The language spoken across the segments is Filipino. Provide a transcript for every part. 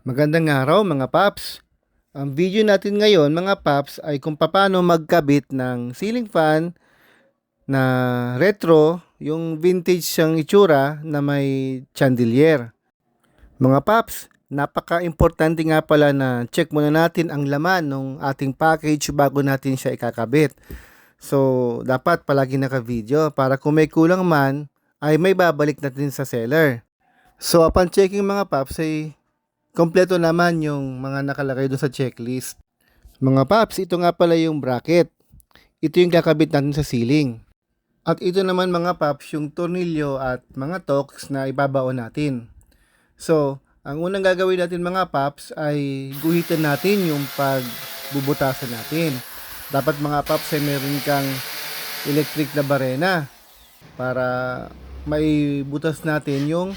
Magandang araw mga paps. Ang video natin ngayon mga paps ay kung paano magkabit ng ceiling fan na retro, yung vintage siyang itsura na may chandelier. Mga paps, napaka-importante nga pala na check muna natin ang laman ng ating package bago natin siya ikakabit. So, dapat palagi naka-video para kung may kulang man ay may babalik natin sa seller. So, upon checking mga paps ay kompleto naman yung mga nakalagay doon sa checklist. Mga paps, ito nga pala yung bracket. Ito yung kakabit natin sa ceiling. At ito naman mga paps, yung tornilyo at mga tokes na ibabaon natin. So, ang unang gagawin natin mga paps ay guhitan natin yung pagbubutasan natin. Dapat mga paps ay meron kang electric na barena para may butas natin yung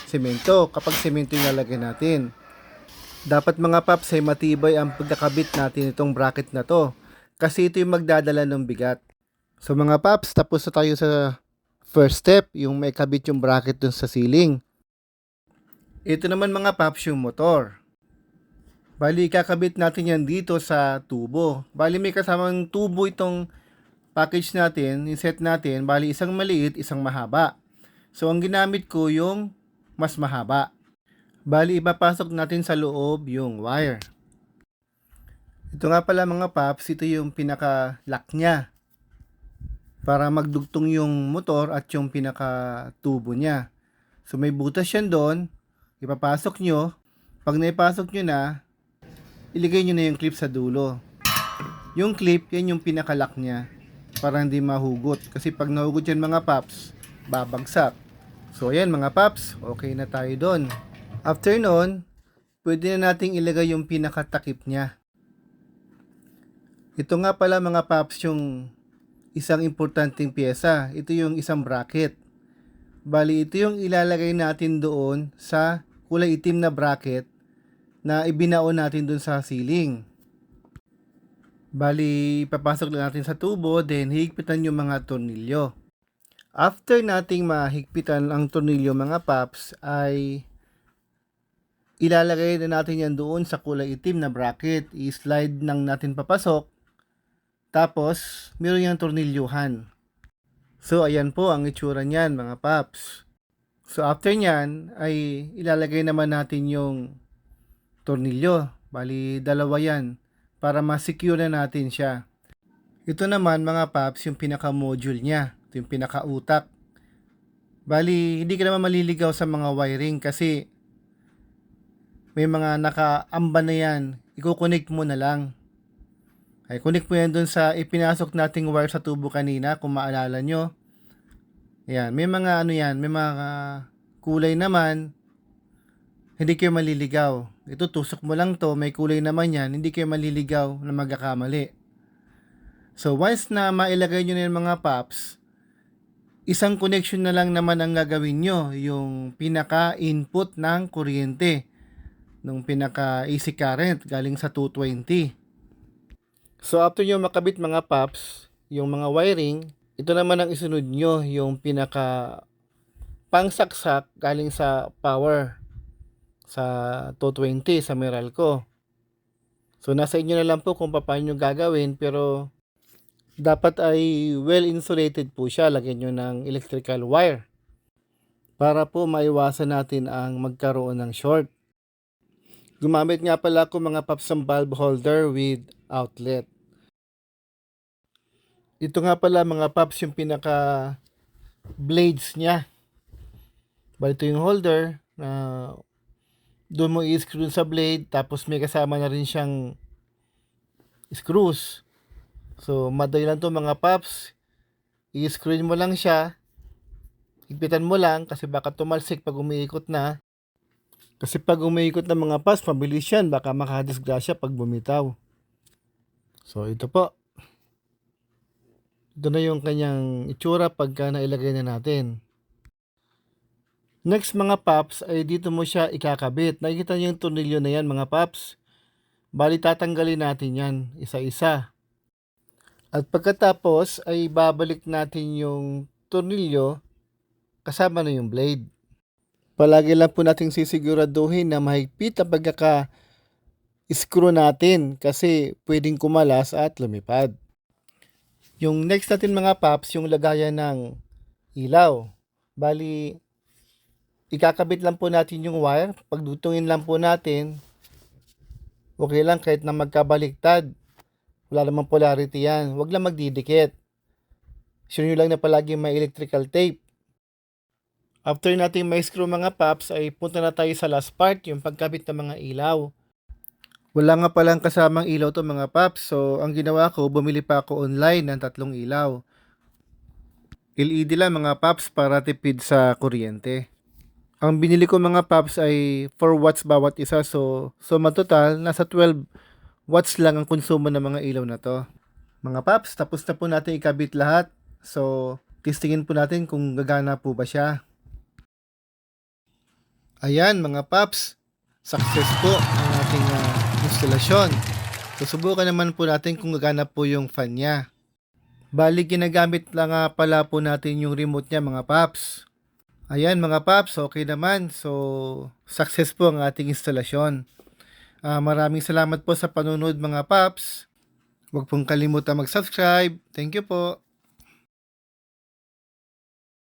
semento kapag semento yung lalagyan natin. Dapat mga paps ay matibay ang pagkakabit natin itong bracket na to kasi ito yung magdadala ng bigat. So mga paps, tapos na tayo sa first step, yung may kabit yung bracket dun sa ceiling. Ito naman mga paps yung motor. Bali, kakabit natin yan dito sa tubo. Bali, may kasamang tubo itong package natin, yung set natin. Bali, isang maliit, isang mahaba. So, ang ginamit ko yung mas mahaba. Bali, ipapasok natin sa loob yung wire. Ito nga pala mga paps, ito yung pinaka-lock niya para magdugtong yung motor at yung pinaka-tubo niya. So, may butas yan doon, ipapasok nyo. Pag naipasok nyo na, iligay nyo na yung clip sa dulo. Yung clip, yan yung pinaka-lock niya para hindi mahugot. Kasi pag nahugot yan mga paps, babagsak. So, ayan mga paps, okay na tayo doon. After nun, pwede na nating ilagay yung pinakatakip niya. Ito nga pala mga paps yung isang importanteng pyesa. Ito yung isang bracket. Bali, ito yung ilalagay natin doon sa kulay itim na bracket na ibinaon natin doon sa ceiling. Bali, papasok lang natin sa tubo, then higpitan yung mga tornilyo. After nating mahigpitan ang tornilyo mga paps, ay ilalagay na natin yan doon sa kulay itim na bracket. I-slide nang natin papasok. Tapos, meron yung tornilyuhan. So, ayan po ang itsura niyan mga paps. So, after nyan, ay ilalagay naman natin yung tornilyo. Bali, dalawa yan para ma-secure na natin siya. Ito naman mga paps, yung pinaka-module niya. Ito yung pinaka-utak. Bali, hindi ka naman maliligaw sa mga wiring kasi may mga nakaamba na yan. Iko-connect mo na lang. Ay, connect mo yan dun sa ipinasok nating wire sa tubo kanina kung maalala nyo. Ayan, may mga ano yan, may mga kulay naman, hindi kayo maliligaw. Ito, tusok mo lang to, may kulay naman yan, hindi kayo maliligaw na magkakamali. So, once na mailagay nyo na yung mga paps, isang connection na lang naman ang gagawin nyo, yung pinaka-input ng kuryente, ng pinaka-AC current galing sa 220. So, after nyo makabit mga paps, yung mga wiring, ito naman ang isunod nyo, yung pinaka pangsaksak galing sa power sa 220 sa Meralco. So, nasa inyo na lang po kung paano nyo gagawin, pero dapat ay well insulated po siya. Lagyan nyo ng electrical wire para po maiwasan natin ang magkaroon ng short. Gumamit nga pala ako mga paps ng bulb holder with outlet. Ito nga pala mga paps yung pinaka blades niya. Bali ito yung holder na doon mo i-screw sa blade, tapos may kasama na rin siyang screws. So madali lang to mga paps. I-screw mo lang siya. Higpitan mo lang kasi baka tumalsik pag umiikot na. Kasi pag umiikot na mga paps, mabilis yan. Baka makadisgrasya pag bumitaw. So ito po. Ito na yung kanyang itsura pagka nailagay na natin. Next mga paps ay dito mo siya ikakabit. Nakikita niyo yung tornilyo na yan mga paps. Bali tatanggalin natin yan isa-isa. At pagkatapos ay babalik natin yung tornilyo kasama na yung blade. Palagi lang po nating sisiguraduhin na mahigpit ang pagkaka-screw natin kasi pwedeng kumalas at lumipad. Yung next natin mga paps, yung lagayan ng ilaw. Bali, ikakabit lang po natin yung wire. Pagdutungin lang po natin, okay lang kahit na magkabaliktad. Wala namang polarity yan. Huwag lang magdidikit. Sure nyo lang na palagi may electrical tape. After natin may screw mga paps, ay punta na tayo sa last part, yung pagkabit ng mga ilaw. Wala nga palang kasamang ilaw to mga paps, so ang ginawa ko, bumili pa ako online ng 3 ilaw. LED lang mga paps para tipid sa kuryente. Ang binili ko mga paps ay 4 watts bawat isa, so matotal, nasa 12 watts lang ang konsumo ng mga ilaw na to. Mga paps, tapos na po natin ikabit lahat. So, testingin po natin kung gagana po ba siya. Ayan mga paps, success po ang ating instalasyon. Susubukan naman po natin kung gagana po yung fan niya. Bali ginagamit lang pala po natin yung remote niya mga paps. Ayan mga paps, okay naman. So, success po ang ating instalasyon. Maraming salamat po sa panunod mga paps. Huwag pong kalimutan mag-subscribe. Thank you po.